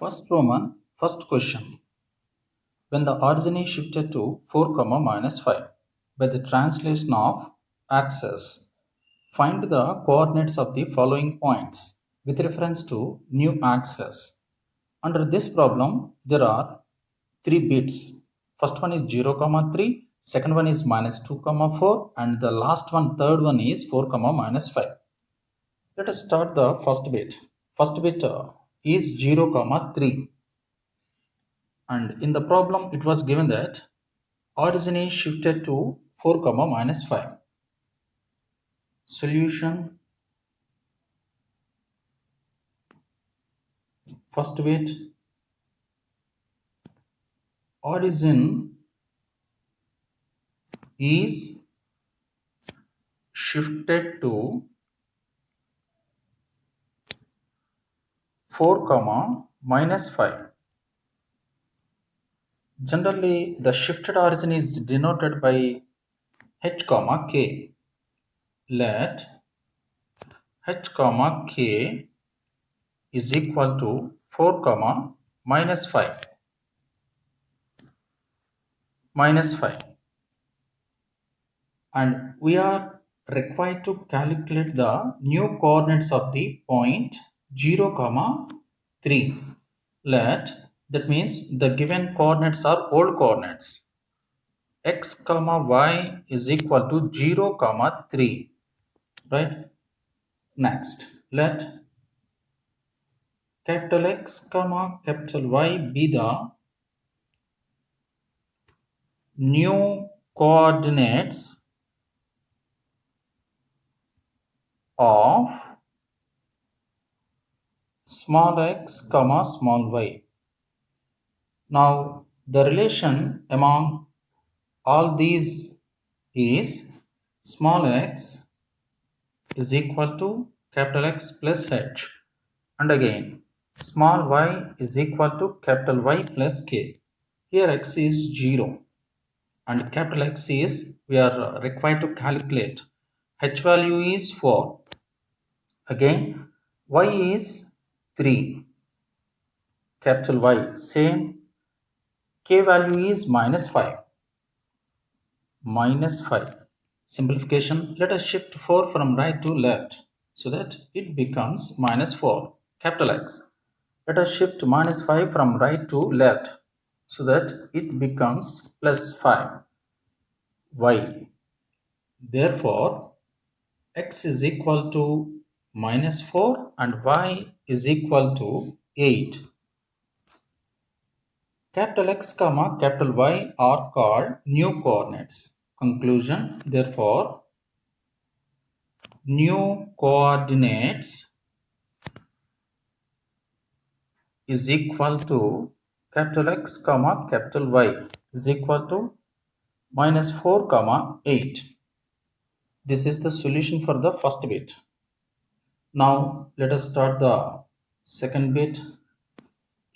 First question. When the origin is shifted to 4, minus 5 by the translation of axis, find the coordinates of the following points with reference to new axis. Under this problem, there are 3 bits. First one is 0, 3, second one is minus 2, 4, and the last one, third one is 4, minus 5. Let us start the first bit. First bit is 0, 3. And in the problem, it was given that origin is shifted to 4, minus 5. Solution. First bit. Origin is shifted to 4, minus 5. Generally, the shifted origin is denoted by h, k. Let h, k is equal to 4, minus 5. Minus 5. And we are required to calculate the new coordinates of the point 0, 3. That means the given coordinates are old coordinates. X, y is equal to 0, 3. Right? Next, let capital X, capital Y be the new coordinates of small x, small y. Now, the relation among all these is small x is equal to capital X plus h, and again small y is equal to capital Y plus k. Here x is 0 and capital X is, we are required to calculate. H value is 4. Again y is 3. Capital Y same. K value is minus 5. Minus 5. Simplification. Let us shift 4 from right to left so that it becomes minus 4. Capital X. Let us shift minus 5 from right to left so that it becomes plus 5. Y. Therefore, X is equal to minus 4 and Y is equal to 8. Capital X, capital Y are called new coordinates. Conclusion. Therefore, new coordinates is equal to capital X, capital Y is equal to minus 4, 8. This is the solution for the first bit. Now, let us start the second bit.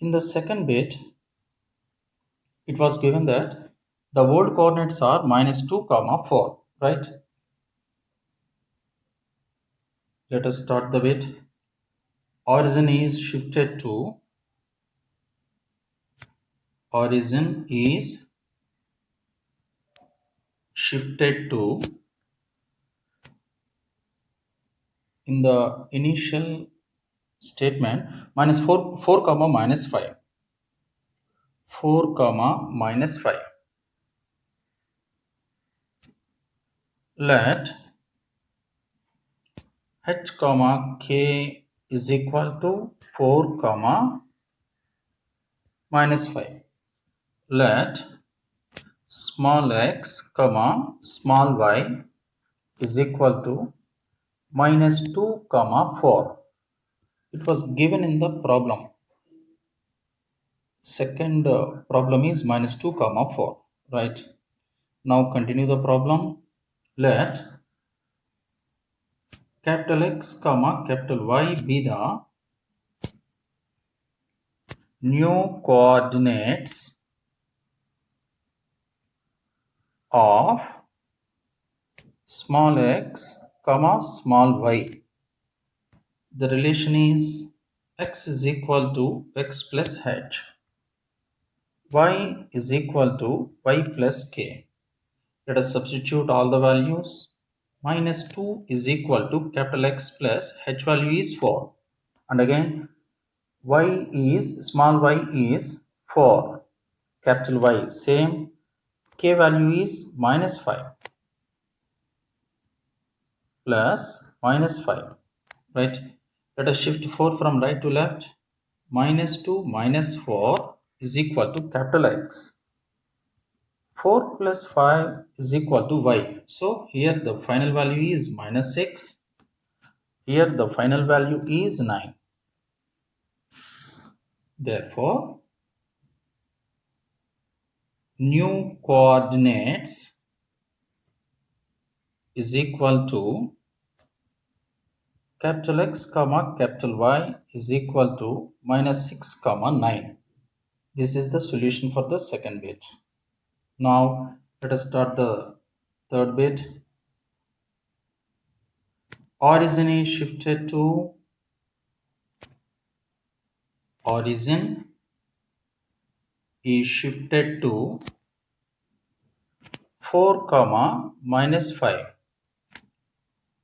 In the second bit, it was given that the old coordinates are minus 2, 4, right? Let us start the bit. Origin is shifted to in the initial statement minus 4, minus 5. 4, minus 5. Let h, k is equal to 4, minus 5. Let small x, small y is equal to minus 2, 4. It was given in the problem. Second problem is minus 2, 4. Right? Now continue the problem. Let capital X, capital Y be the new coordinates of small x, small y. The relation is x is equal to x plus h, y is equal to y plus k. Let us substitute all the values. Minus 2 is equal to capital X plus h value is 4. And again, small y is 4. Capital Y same. K value is minus 5 plus minus 5. Right? Let us shift 4 from right to left. Minus 2 minus 4 is equal to capital X. 4 plus 5 is equal to y. So here the final value is minus 6. Here the final value is 9. Therefore, new coordinates is equal to capital X comma capital Y is equal to minus 6 comma 9. This is the solution for the second bit. Now let us start the third bit. Origin is shifted to origin is shifted to 4 comma minus 5.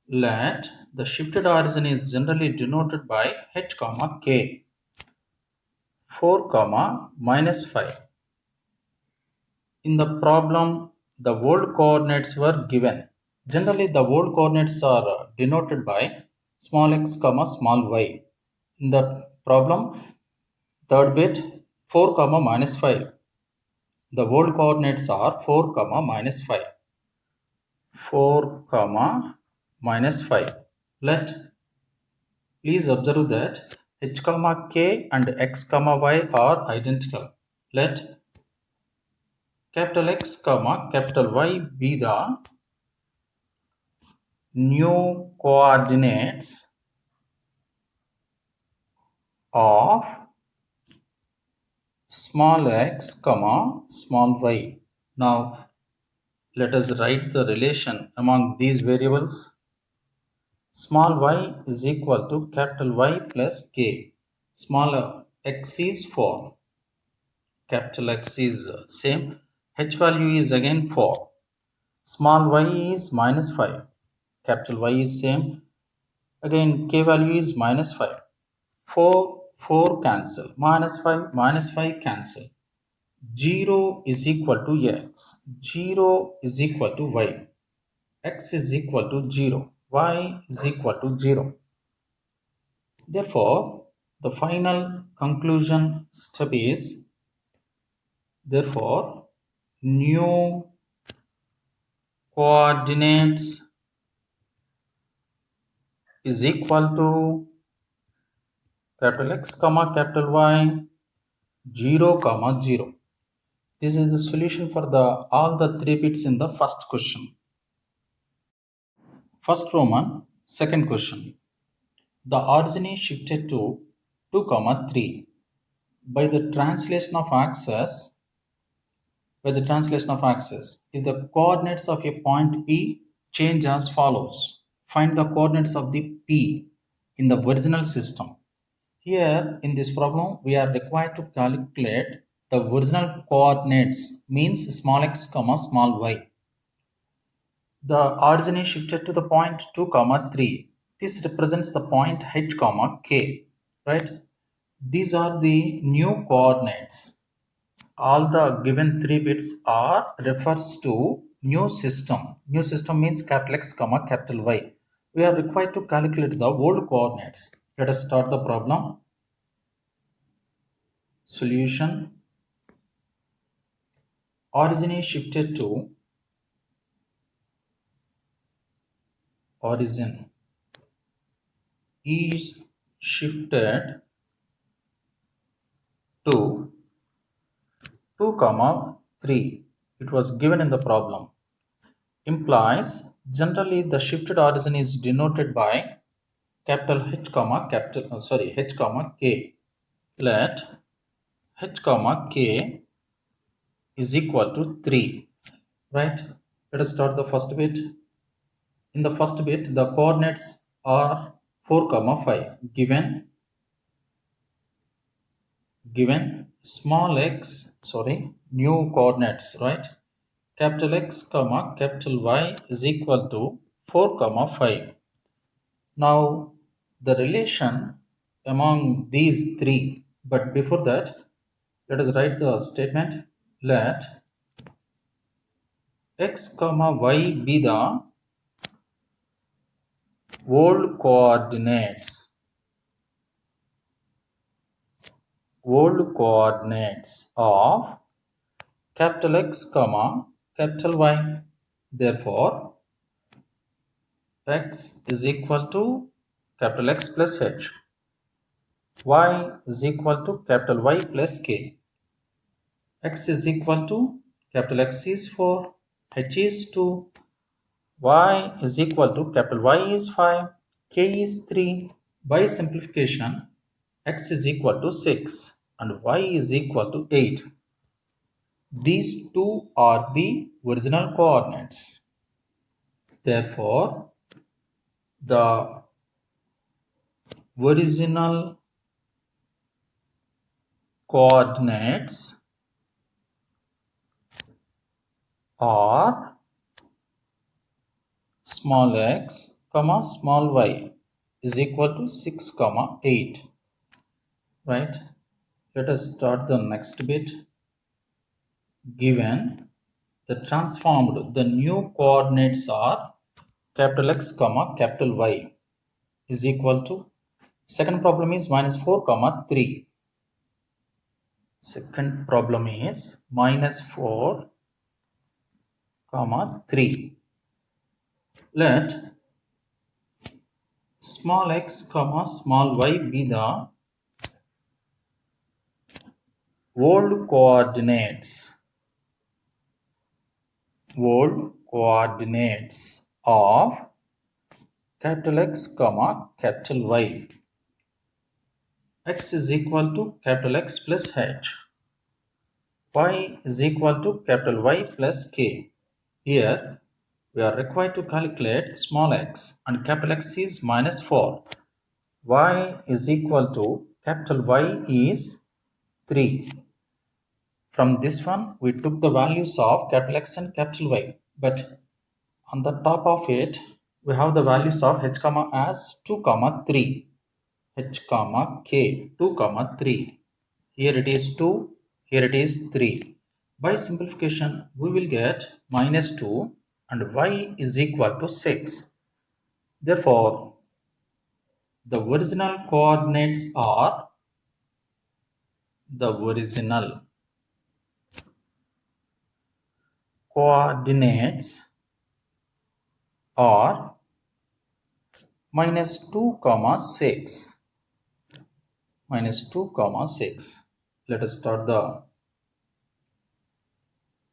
Let the shifted origin is generally denoted by h comma k. 4 comma minus 5. In the problem, the old coordinates were given. Generally, the old coordinates are denoted by small x comma small y. In the problem, third bit 4 comma minus 5. The old coordinates are 4 comma minus 5. 4 comma minus 5. Please observe that h comma k and x comma y are identical. Let capital X comma capital Y be the new coordinates of small x comma small y. Now let us write the relation among these variables. Small y is equal to capital Y plus k. Small x is 4. Capital X is same. H value is again 4. Small y is minus 5. Capital Y is same. Again k value is minus 5. 4 cancel. Minus 5 cancel. 0 is equal to x. 0 is equal to y. X is equal to 0. Y is equal to 0. Therefore, the final conclusion step is, therefore, new coordinates is equal to capital X comma capital Y 0 comma 0. This is the solution for all the 3 bits in the first question. First Roman, second question. The origin is shifted to 2 comma 3 by the translation of axis. If the coordinates of a point P change as follows, find the coordinates of the P in the original system. Here in this problem, we are required to calculate the original coordinates, means small x comma small y. The origin is shifted to the point 2 comma 3. This represents the point h comma k, right? These are the new coordinates. All the given 3 bits are refers to new system. New system means capital X comma capital Y. We are required to calculate the old coordinates. Let us start the problem. Solution. Origin is shifted to origin is shifted to 2 comma 3. It was given in the problem. Implies generally the shifted origin is denoted by capital H comma H comma K. Let H comma K is equal to 3. Right? Let us start the first bit. In the first bit, the coordinates are 4 comma 5 given. given new coordinates, right? Capital X comma capital Y is equal to 4 comma 5. Now the relation among these three, but before that let us write the statement. Let X comma Y be the world coordinates of capital X comma capital Y. Therefore X is equal to capital X plus H, Y is equal to capital Y plus K. X is equal to capital X is 4, H is 2, Y is equal to capital Y is 5, K is 3. By simplification, X is equal to 6 and Y is equal to 8. These two are the original coordinates. Therefore, the original coordinates are small x comma small y is equal to 6 comma 8, right? Let us start the next bit. Given the new coordinates are capital X comma capital Y is equal to, second problem is minus 4 comma 3. Second problem is minus 4 comma 3. Let small x comma small y be the world coordinates of capital X comma capital Y. X is equal to capital X plus H. Y is equal to capital Y plus K. Here we are required to calculate small x and capital X is minus 4. Y is equal to capital Y is 3. From this one we took the values of capital X and capital Y, but on the top of it we have the values of h comma as 2 comma 3, h comma k 2 comma 3. Here it is 2, here it is 3. By simplification we will get minus 2 and y is equal to 6. Therefore the original coordinates are the original coordinates are minus 2 comma 6, minus 2 comma 6. Let us start the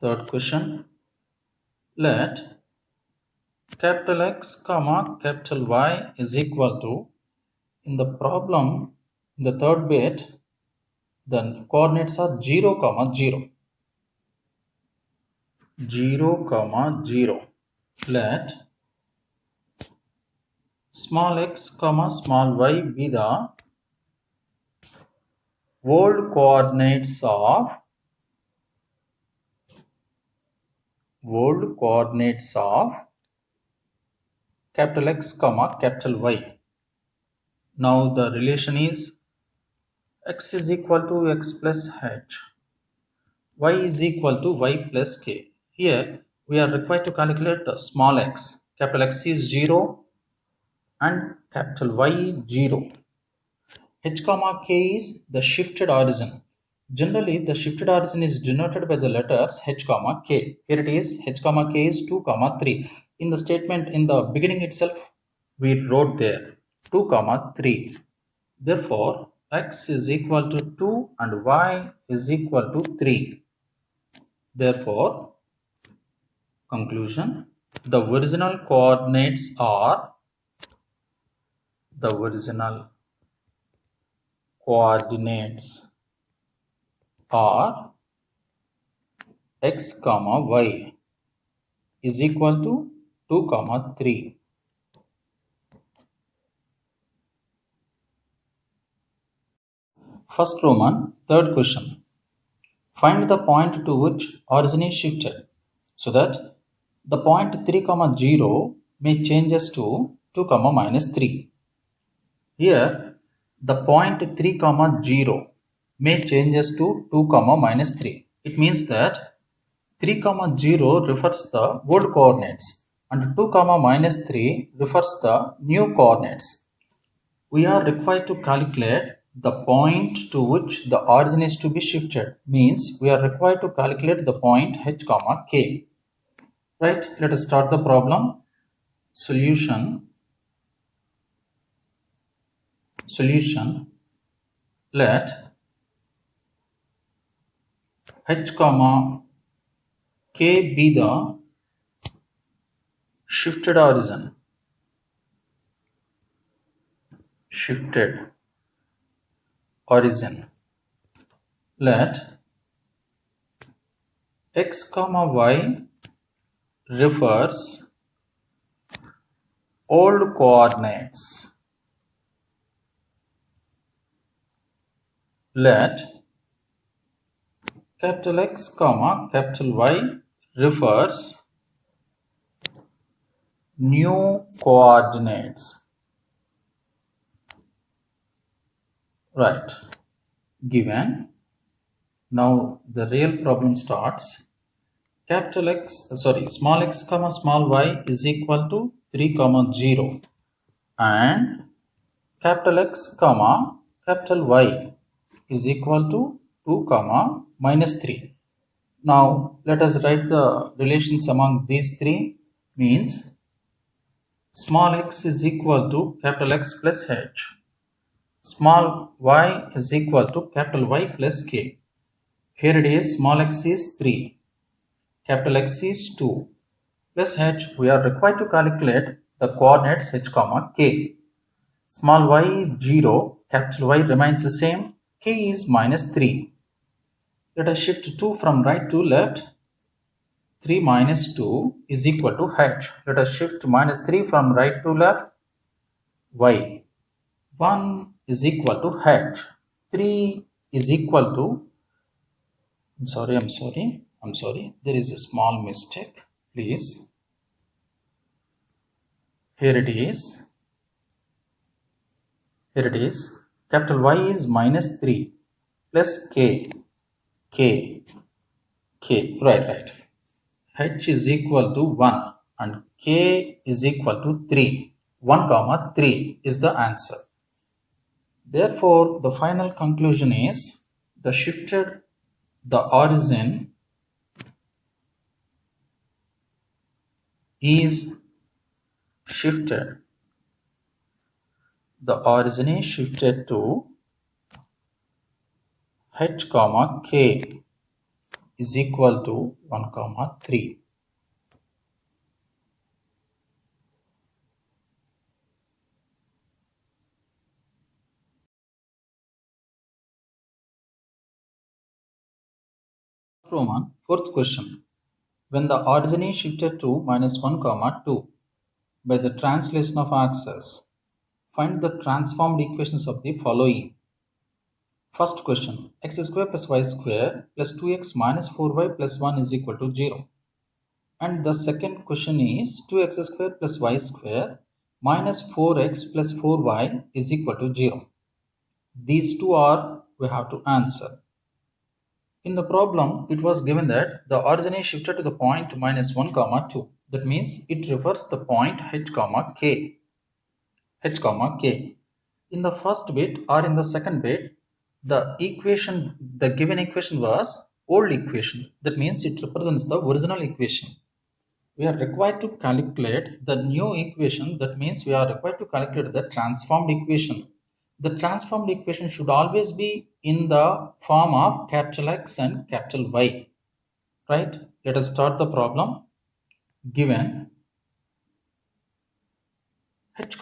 third question. Let capital X comma capital Y is equal to, in the problem in the third bit the coordinates are 0 comma 0, 0 comma 0. Let small x comma small y be the world coordinates of capital X comma capital Y. Now the relation is x is equal to x plus h, y is equal to y plus k. Here we are required to calculate small x. Capital X is 0 and capital Y 0. H comma k is the shifted origin. Generally, the shifted origin is denoted by the letters h comma k. Here it is h comma k is 2 comma 3. In the statement in the beginning itself, we wrote there 2 comma 3. Therefore, x is equal to 2 and y is equal to 3. Therefore, conclusion, the original coordinates are the original coordinates are x comma y is equal to 2 comma 3. First Roman, third question. Find the point to which origin is shifted so that the point 3, 0 may changes to 2, minus 3. Here, the point 3, 0 may changes to 2, minus 3. It means that 3, 0 refers the old coordinates and 2, minus 3 refers the new coordinates. We are required to calculate the point to which the origin is to be shifted. Means we are required to calculate the point h, k. Right? Let us start the problem. Solution. Let h, k be the shifted origin. Let x, y refers old coordinates. Let capital X, capital Y refers new coordinates. Right. Given. Now the real problem starts. Small x, small y is equal to 3, 0 and capital X, capital Y is equal to 2, minus 3. Now let us write the relations among these three. Means small x is equal to capital X plus h. Small y is equal to capital Y plus k. Here it is, small x is 3. Capital X is 2 plus h. We are required to calculate the coordinates h, k. Small y is 0, capital Y remains the same, k is minus 3. Let us shift 2 from right to left. 3 minus 2 is equal to h. Let us shift minus 3 from right to left. Y. 1 is equal to h. 3 is equal to, I'm sorry, there is a small mistake, please. Here it is, capital Y is minus 3 plus k, right. H is equal to 1 and k is equal to 3. 1, 3 is the answer. Therefore, the final conclusion is the origin is shifted. The origin is shifted to h, k is equal to 1, 3. Roman, fourth question. When the origin is shifted to minus 1, 2 by the translation of axes, find the transformed equations of the following. First question, x square plus y square plus 2x minus 4y plus 1 is equal to 0. And the second question is 2x square plus y square minus 4x plus 4y is equal to 0. These two are we have to answer. In the problem, it was given that the origin is shifted to the point minus 1, 2. That means it refers the point h, k. In the first bit or in the second bit, the given equation was old equation. That means it represents the original equation. We are required to calculate the new equation. That means we are required to calculate the transformed equation. The transformed equation should always be in the form of capital X and capital Y. Right? Let us start the problem. Given h,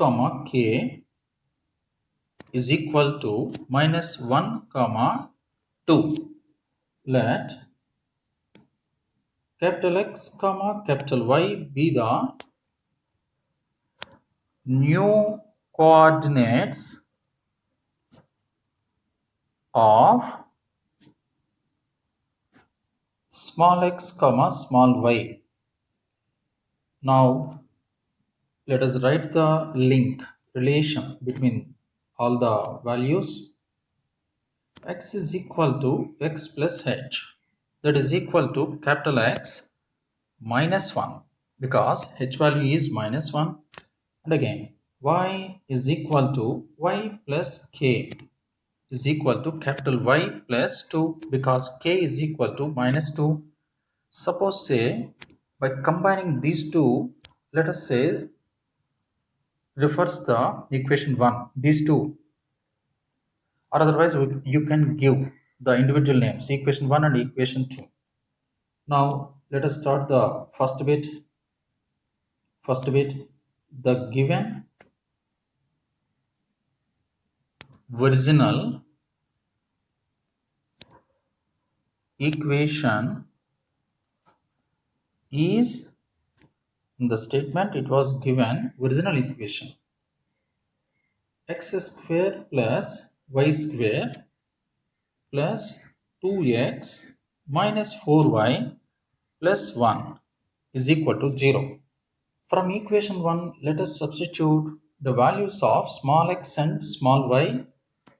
k is equal to minus 1, 2. Let capital X, capital Y be the new coordinates of small x comma small y. Now let us write the link relation between all the values. X is equal to x plus h, that is equal to capital X minus 1, because h value is minus 1. And again y is equal to y plus k is equal to capital Y plus 2, because k is equal to minus 2. Suppose say by combining these two, let us say refers the equation 1, these two, or otherwise you can give the individual names equation 1 and equation 2. Now let us start the first bit. The given original equation is, in the statement it was given original equation x square plus y square plus 2x minus 4y plus 1 is equal to 0. From equation 1, let us substitute the values of small x and small y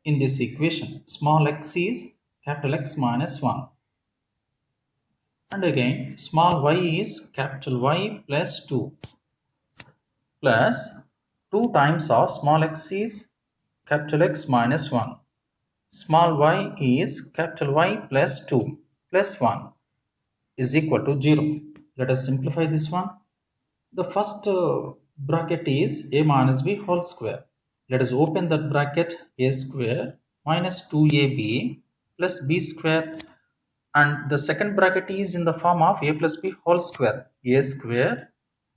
in this equation. Small x is capital X minus 1. And again, small y is capital Y plus 2 plus 2 times of small x is capital X minus 1. Small y is capital Y plus 2 plus 1 is equal to 0. Let us simplify this one. The first bracket is a minus b whole square. Let us open that bracket. A square minus 2ab plus b square, and the second bracket is in the form of a plus b whole square. A square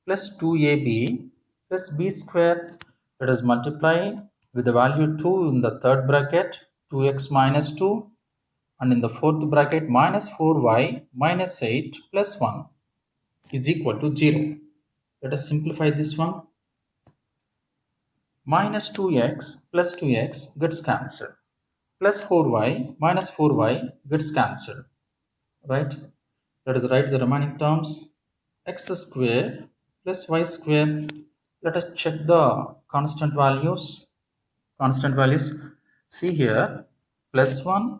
plus 2ab plus b square. Let us multiply with the value 2 in the third bracket, 2x minus 2, and in the fourth bracket minus 4y minus 8 plus 1 is equal to 0. Let us simplify this one. Minus 2x plus 2x gets cancelled. Plus 4y minus 4y gets cancelled. Right? Let us write the remaining terms. X square plus y square. Let us check the constant values. Constant values. See here, plus 1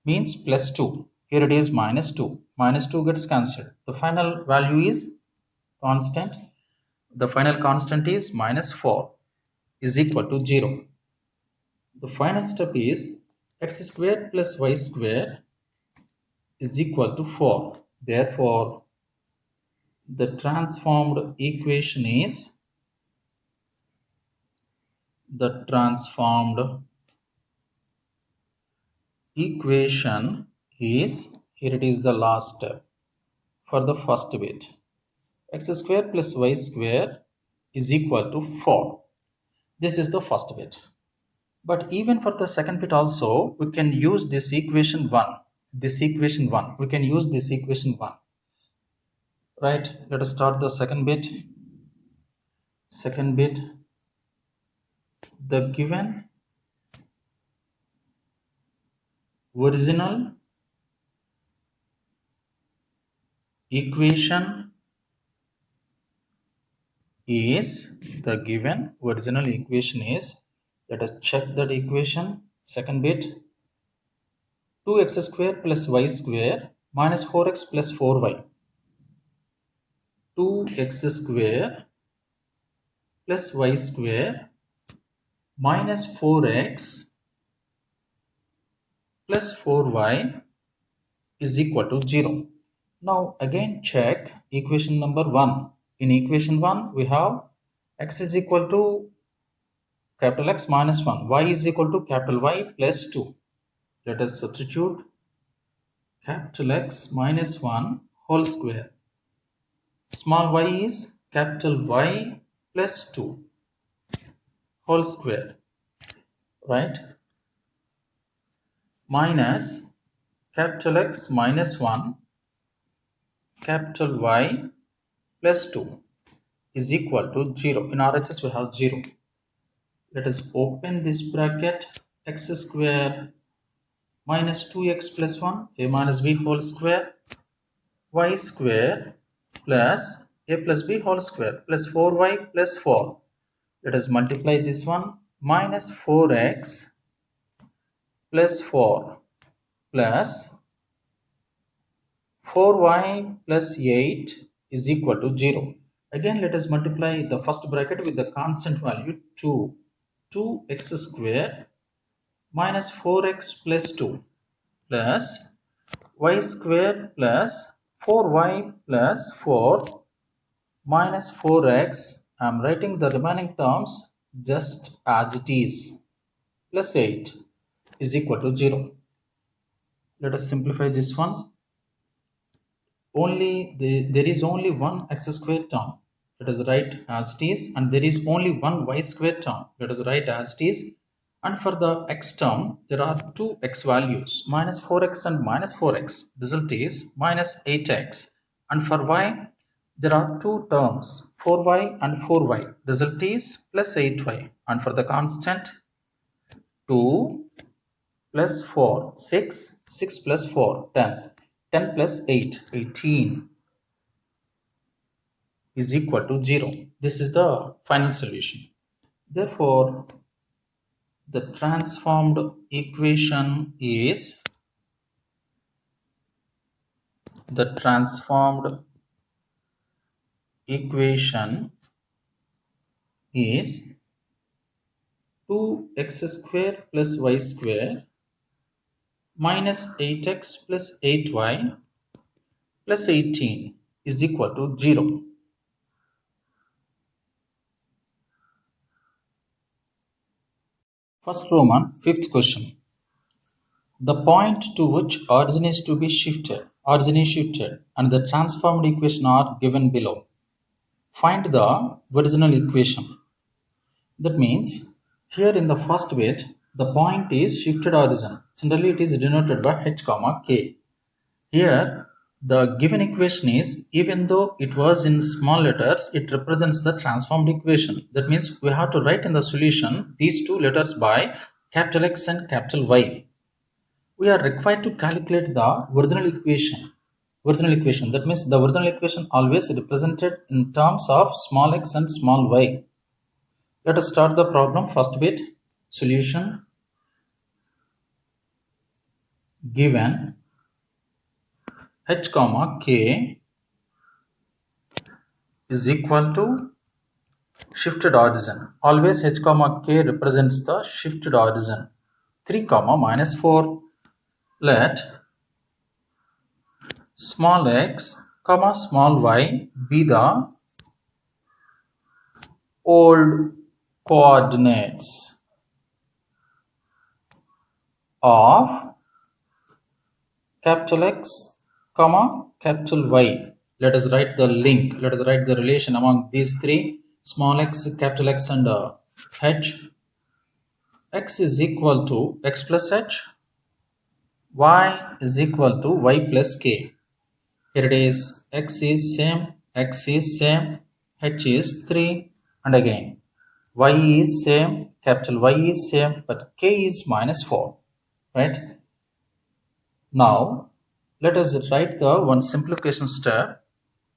means plus 2. Here it is minus 2. Minus 2 gets cancelled. The final value is constant. The final constant is minus 4 is equal to 0. The final step is x square plus y square is equal to 4. Therefore, the transformed equation is here it is the last step for the first bit. X square plus y square is equal to 4. This is the first bit. But even for the second bit also, we can use this equation 1. We can use this equation 1. Right? Let us start the second bit. The given original equation is, let us check that equation. Second bit, 2x square plus y square minus 4x plus 4y. 2x square plus y square minus 4x plus 4y is equal to 0. Now again check equation number 1. In equation 1 we have x is equal to capital X minus 1, y is equal to capital Y plus 2. Let us substitute capital X minus 1 whole square. Small y is capital Y plus 2 whole square, right? Minus capital X minus 1 capital Y plus 2 is equal to 0. In RHS we have 0. Let us open this bracket. X square minus 2x plus 1 a minus b whole square y square plus a plus b whole square plus 4y plus 4. Let us multiply this one. Minus 4x plus 4 plus 4y plus 8 is equal to 0. Again, let us multiply the first bracket with the constant value 2. 2x square minus 4x plus 2 plus y square plus 4y plus 4 minus 4x. I am writing the remaining terms just as it is, plus 8 is equal to 0. Let us simplify this one. There is only one x squared term. Let us write as it is, and there is only one y squared term. Let us write as it is. And for the x term, there are two x values, minus 4x and minus 4x. Result is minus 8x. And for y, there are two terms, 4y and 4y. Result is plus 8y. And for the constant, 2 plus 4, 6, 6 plus 4, 10. 10 plus 8, 18 is equal to 0. This is the final solution. Therefore, the transformed equation is the transformed equation is 2x square plus y square minus 8x plus 8y plus 18 is equal to 0. First Roman, fifth question. The point to which origin is shifted, and the transformed equation are given below. Find the original equation. That means here in the first bit, the point is shifted origin. Generally, it is denoted by h comma k. Here, the given equation is, even though it was in small letters, it represents the transformed equation. That means we have to write in the solution these two letters by capital X and capital Y. We are required to calculate the original equation. That means the original equation always represented in terms of small x and small y. Let us start the problem. First bit, solution. Given h comma k is equal to shifted origin. Always h comma k represents the shifted origin. 3 comma minus 4. Let small x comma small y be the old coordinates of capital X comma capital Y. Let us write the link. Let us write the relation among these three, small x, capital X, and h. X is equal to x plus h. Y is equal to y plus k. Here it is, x is same, h is 3, and again y is same, capital Y is same, but k is minus 4, right? Now let us write the one simplification step.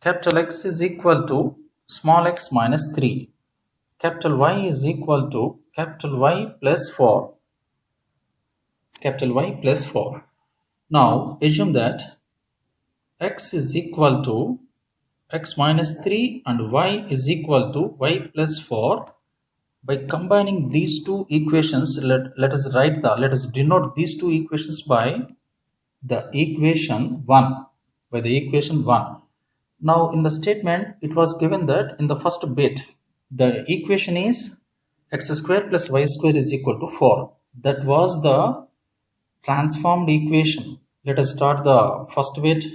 Capital X is equal to small x minus 3. Capital Y is equal to capital Y plus 4. Capital Y plus 4. Now assume that x is equal to x minus 3 and y is equal to y plus 4. By combining these two equations, let us denote these two equations by the equation 1. Now in the statement, it was given that in the first bit, the equation is x square plus y square is equal to 4. That was the transformed equation. Let us start the first bit.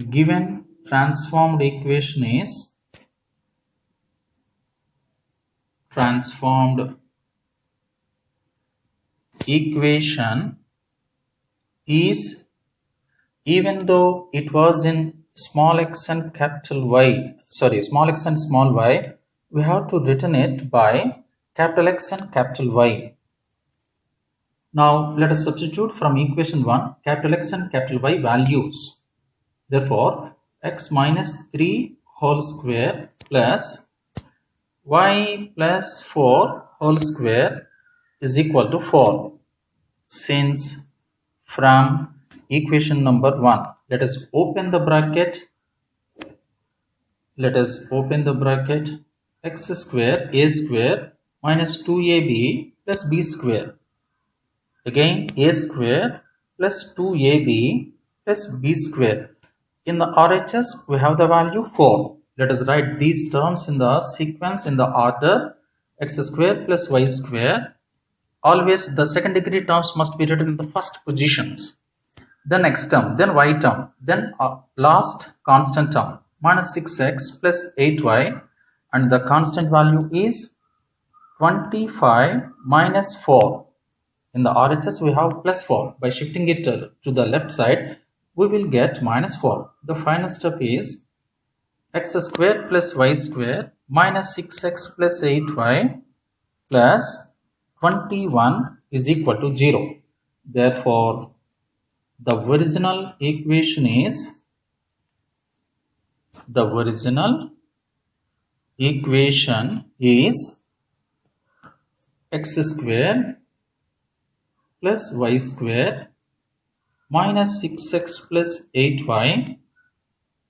Given transformed equation is even though it was in small x and small x and small y, we have to written it by capital X and capital Y. Now let us substitute from equation 1 capital X and capital Y values. Therefore, x minus 3 whole square plus y plus 4 whole square is equal to 4. Since from equation number 1, let us open the bracket. Let us open the bracket. X square a square minus 2ab plus b square. Again a square plus 2ab plus b square. In the RHS we have the value 4. Let us write these terms in the sequence in the order. X square plus y square. Always the second degree terms must be written in the first positions. Then x term, then y term, then last constant term minus 6x plus 8y, and the constant value is 25 minus 4. In the RHS we have plus 4. By shifting it to the left side, we will get minus 4. The final step is x square plus y square minus 6x plus 8y plus 21 is equal to 0. Therefore, the original equation is x square plus y square minus 6x plus 8y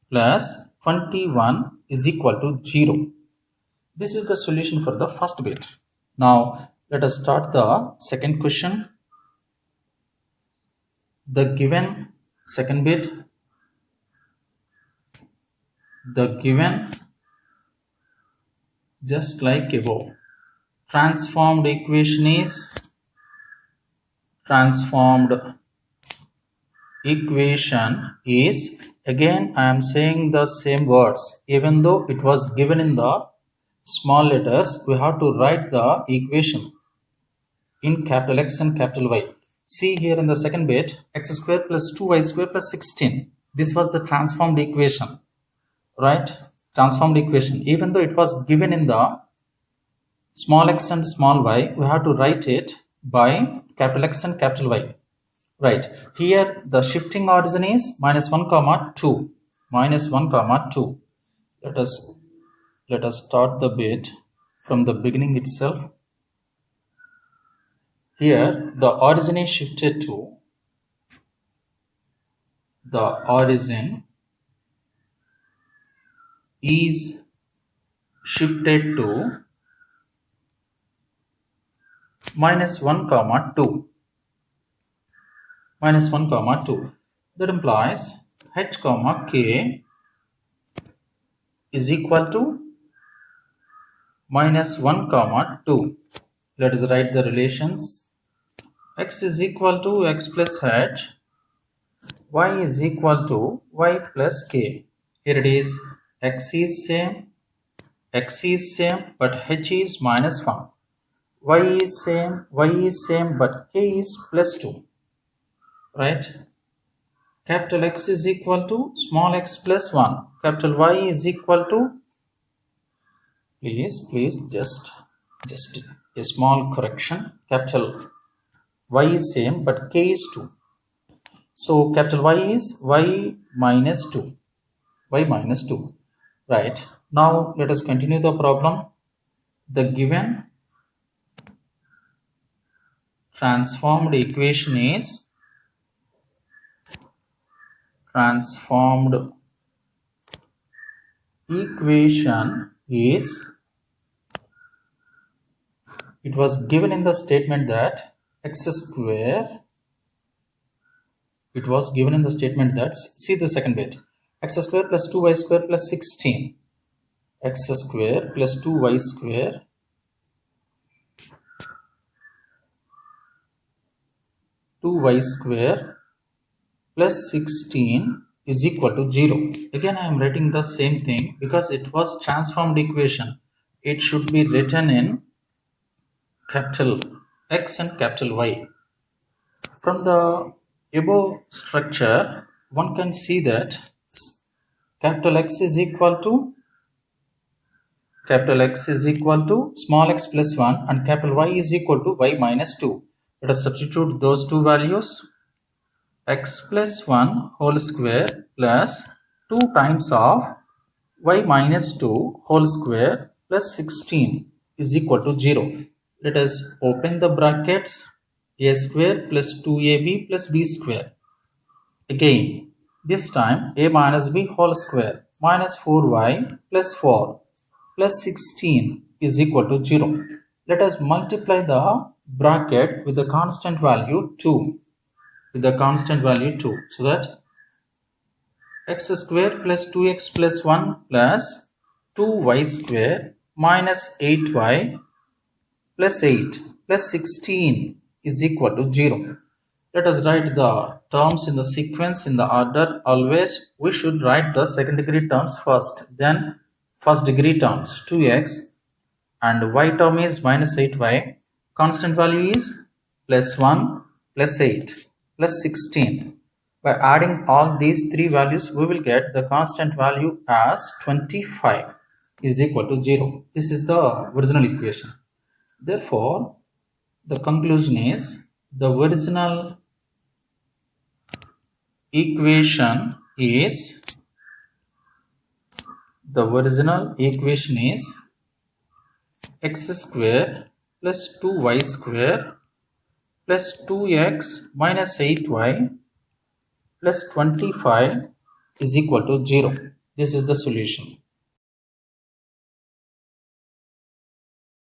plus 21 is equal to 0. This is the solution for the first bit. Now let us start the second question. The given second bit, just like above, transformed equation is again I am saying the same words. Even though it was given in the small letters, we have to write the equation in capital X and capital Y. See here in the second bit, x square plus 2y square plus 16. This was the transformed equation, right? Transformed equation. Even though it was given in the small x and small y, we have to write it by capital X and capital Y. Right. Here the shifting origin is minus 1 comma 2. Minus 1 comma 2. Let us start the bit from the beginning itself. Here the origin is shifted to minus 1 comma 2. Minus 1 comma 2. That implies h comma k is equal to minus 1 comma 2. Let us write the relations. X is equal to x plus h, y is equal to y plus k. Here it is, x is same, but h is minus 1. Y is same, but k is plus 2. Right? Capital X is equal to small x plus 1. Capital Y is equal to, please just a small correction. Capital Y is same but k is 2. So capital Y is y minus 2. Right. Now let us continue the problem. The given transformed equation is it was given in the statement that x square, see the second bit, x square plus 2y square plus 16, x square plus 2y square plus 16 is equal to 0. Again I am writing the same thing because it was transformed equation. It should be written in capital X and capital Y. From the above structure, one can see that capital X is equal to small x plus 1 and capital Y is equal to y minus 2. Let us substitute those two values. X plus 1 whole square plus 2 times of y minus 2 whole square plus 16 is equal to 0. Let us open the brackets. A square plus 2ab plus b square. Again, this time a minus b whole square minus 4y plus 4 plus 16 is equal to 0. Let us multiply the bracket with the constant value 2. With the constant value 2. So that x square plus 2x plus 1 plus 2y square minus 8y plus 8 plus 16 is equal to 0. Let us write the terms in the sequence in the order. Always we should write the second degree terms first, then first degree terms 2x, and y term is minus 8y. Constant value is plus 1 plus 8 plus 16. By adding all these three values, we will get the constant value as 25 is equal to 0. This is the original equation. Therefore, the conclusion is the original equation is x square plus 2y square plus 2x minus 8y plus 25 is equal to 0. This is the solution.